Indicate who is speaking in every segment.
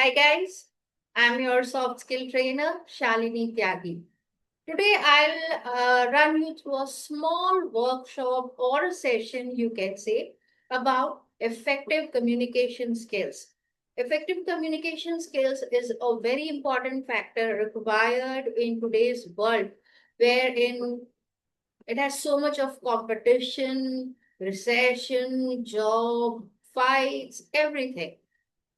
Speaker 1: Hi guys, I'm your soft skill trainer Shalini Tyagi. Today I'll run you through a small workshop or a session, you can say, about effective communication skills. Effective communication skills is a very important factor required in today's world, wherein it has so much of competition, recession, job, fights, everything.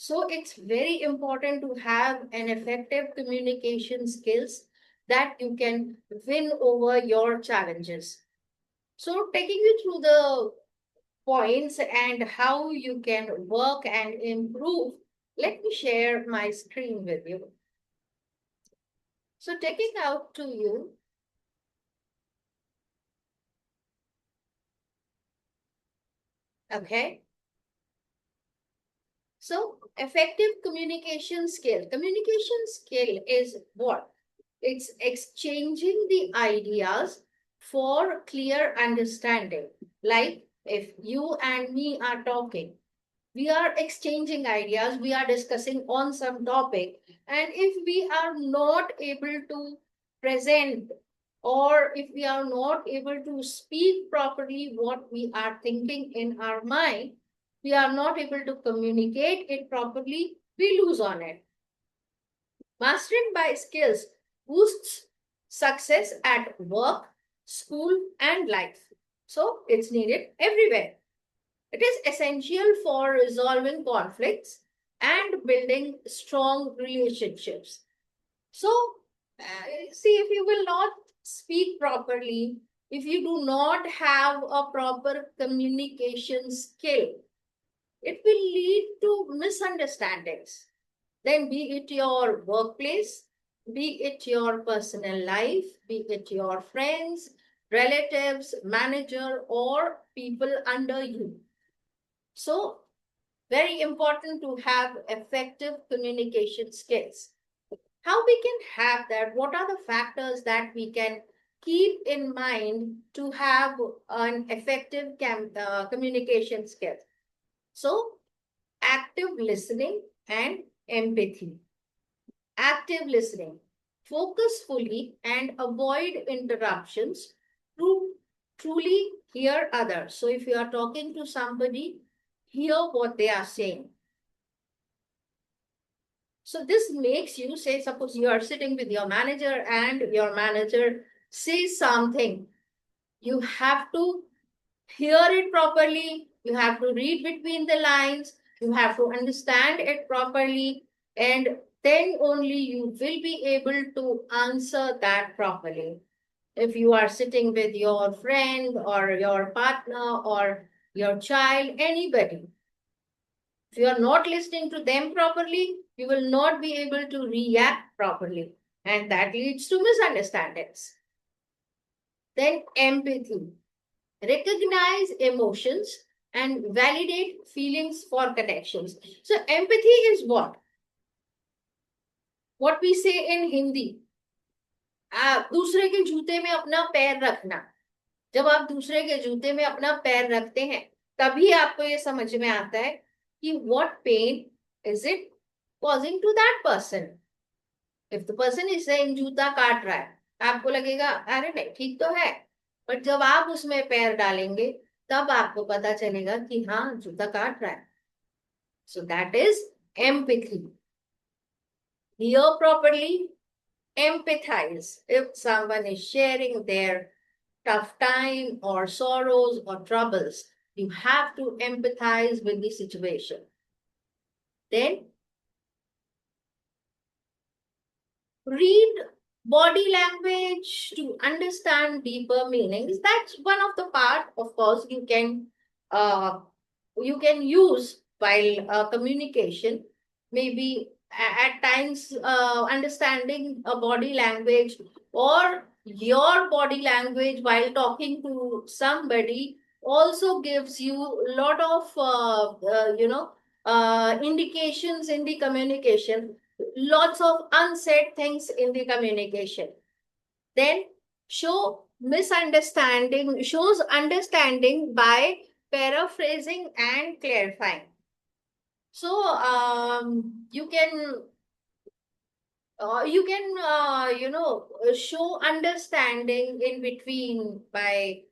Speaker 1: So it's very important to have an effective communication skills that you can win over your challenges. So taking you through the points and how you can work and improve, let me share my screen with you. So taking out to you, okay. So effective communication skill. Communication skill is what? It's exchanging the ideas for clear understanding. Like if you and me are talking, we are exchanging ideas, we are discussing on some topic, and if we are not able to present or if we are not able to speak properly what we are thinking in our mind, we are not able to communicate it properly, we lose on it. Mastering by skills boosts success at work, school, and life. So it's needed everywhere. It is essential for resolving conflicts and building strong relationships. So, see, if you will not speak properly, if you do not have a proper communication skill, it will lead to misunderstandings. Then, be it your workplace, be it your personal life, be it your friends, relatives, manager, or people under you. So, very important to have effective communication skills. How we can have that? What are the factors that we can keep in mind to have an effective communication skill? So, active listening and empathy. Active listening. Focus fully and avoid interruptions to truly hear others. So, if you are talking to somebody, hear what they are saying. So this makes you say, suppose you are sitting with your manager and your manager says something. You have to hear it properly. You have to read between the lines. You have to understand it properly. And then only you will be able to answer that properly. If you are sitting with your friend or your partner or your child, anybody, if you are not listening to them properly, you will not be able to react properly. And that leads to misunderstandings. Then empathy. Recognize emotions and validate feelings for connections. So empathy is what? What we say in Hindi. दूसरे के जूते में अपना पैर रखना. जब आप दूसरे के जूते में अपना पैर रखते हैं, तभी आपको ये समझ में आता है कि what pain is it causing to that person. If the person is saying जूता काट रहा है, आपको लगेगा अरे नहीं ठीक तो है, बट जब आप उसमें पैर डालेंगे तब आपको पता चलेगा कि हाँ जूता काट रहा है. So that is empathy. Hear properly, empathize. If someone is sharing their tough time or sorrows or troubles, you have to empathize with the situation. Then read body language to understand deeper meanings. That's one of the part, of course, uh, you can use while communication. Maybe at times understanding a body language or your body language while talking to somebody also gives you a lot of indications in the communication, lots of unsaid things in the communication. Then shows understanding by paraphrasing and clarifying. So you can show understanding in between by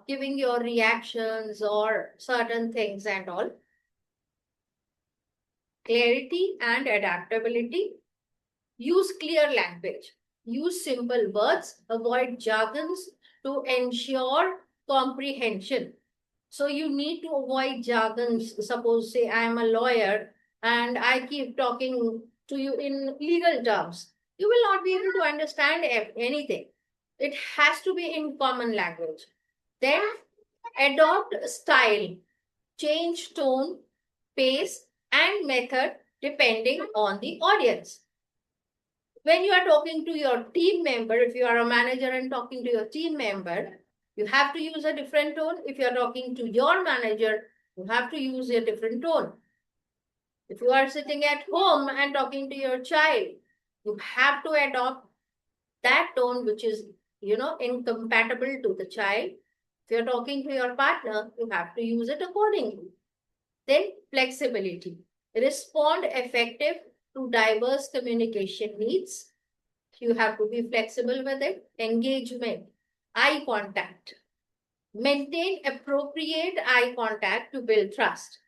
Speaker 1: giving your reactions or certain things and all. Clarity and adaptability. Use clear language. Use simple words. Avoid jargons to ensure comprehension. So you need to avoid jargons. Suppose, say, I am a lawyer and I keep talking to you in legal terms. You will not be able to understand anything. It has to be in common language. Then adopt style, change tone, pace, and method depending on the audience. When you are talking to your team member, if you are a manager and talking to your team member, you have to use a different tone. If you are talking to your manager, you have to use a different tone. If you are sitting at home and talking to your child, you have to adopt that tone which is, incompatible to the child. If you're talking to your partner, you have to use it accordingly. Then flexibility. Respond effective to diverse communication needs. You have to be flexible with it. Engagement, eye contact. Maintain appropriate eye contact to build trust.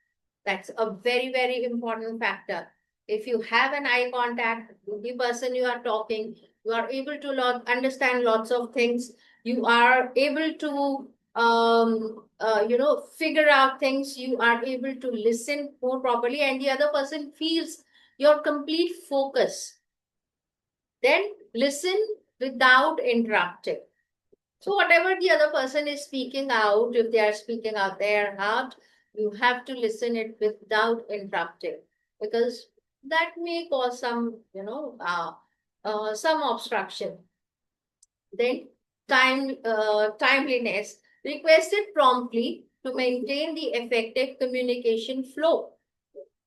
Speaker 1: That's a very, very important factor. If you have an eye contact with the person you are talking, you are able to understand lots of things. You are able to, figure out things. You are able to listen more properly, and the other person feels your complete focus. Then listen without interrupting. So whatever the other person is speaking out, if they are speaking out their heart, you have to listen it without interrupting, because that may cause some, some obstruction. Then timeliness, requested promptly to maintain the effective communication flow.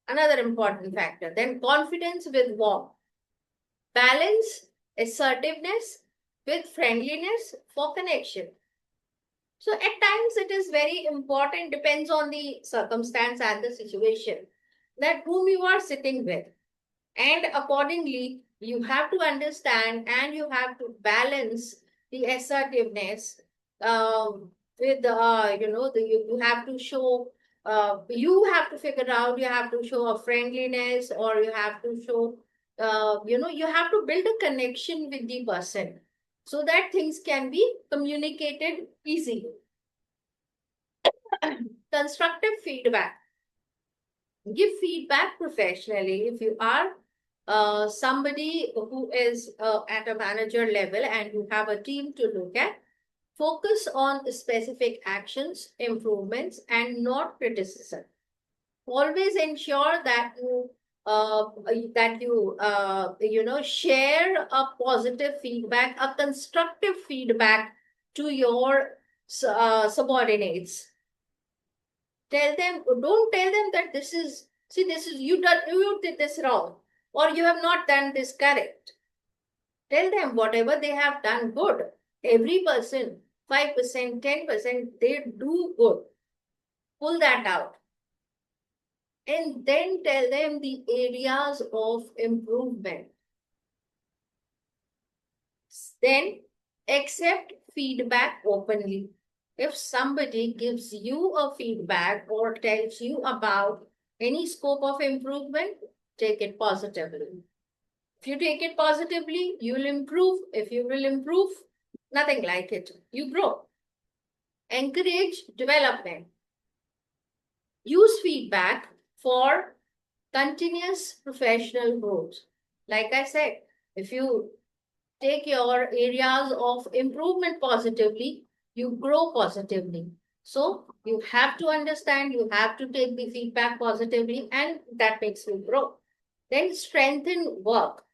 Speaker 1: Another important factor. Then confidence with warmth. Balance assertiveness with friendliness for connection. So at times it is very important, depends on the circumstance and the situation, that whom you are sitting with. And accordingly, you have to understand and you have to balance the assertiveness with, you have to show, you have to figure out, you have to show a friendliness, or you have to show, you have to build a connection with the person so that things can be communicated easily. Constructive feedback. Give feedback professionally. If you are somebody who is at a manager level and you have a team to look at, focus on specific actions, improvements, and not criticism. Always ensure that you share a positive feedback, a constructive feedback to your subordinates. Don't tell them that this is, see, this is, you did this wrong, or you have not done this correct. Tell them whatever they have done good. Every person, 5%, 10%, they do good. Pull that out. And then tell them the areas of improvement. Then accept feedback openly. If somebody gives you a feedback or tells you about any scope of improvement, take it positively. If you take it positively, you will improve. If you will improve, nothing like it. You grow. Encourage development. Use feedback for continuous professional growth. Like I said, if you take your areas of improvement positively, you grow positively. So you have to understand, you have to take the feedback positively, and that makes you grow. Then strengthen work.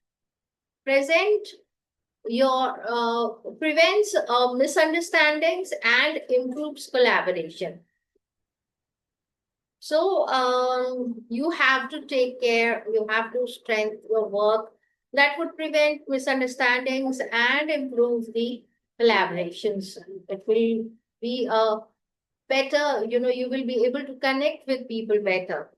Speaker 1: Present your prevents misunderstandings and improves collaboration. So you have to take care, you have to strengthen your work. That would prevent misunderstandings and improve the collaborations. It will be a better, you will be able to connect with people better.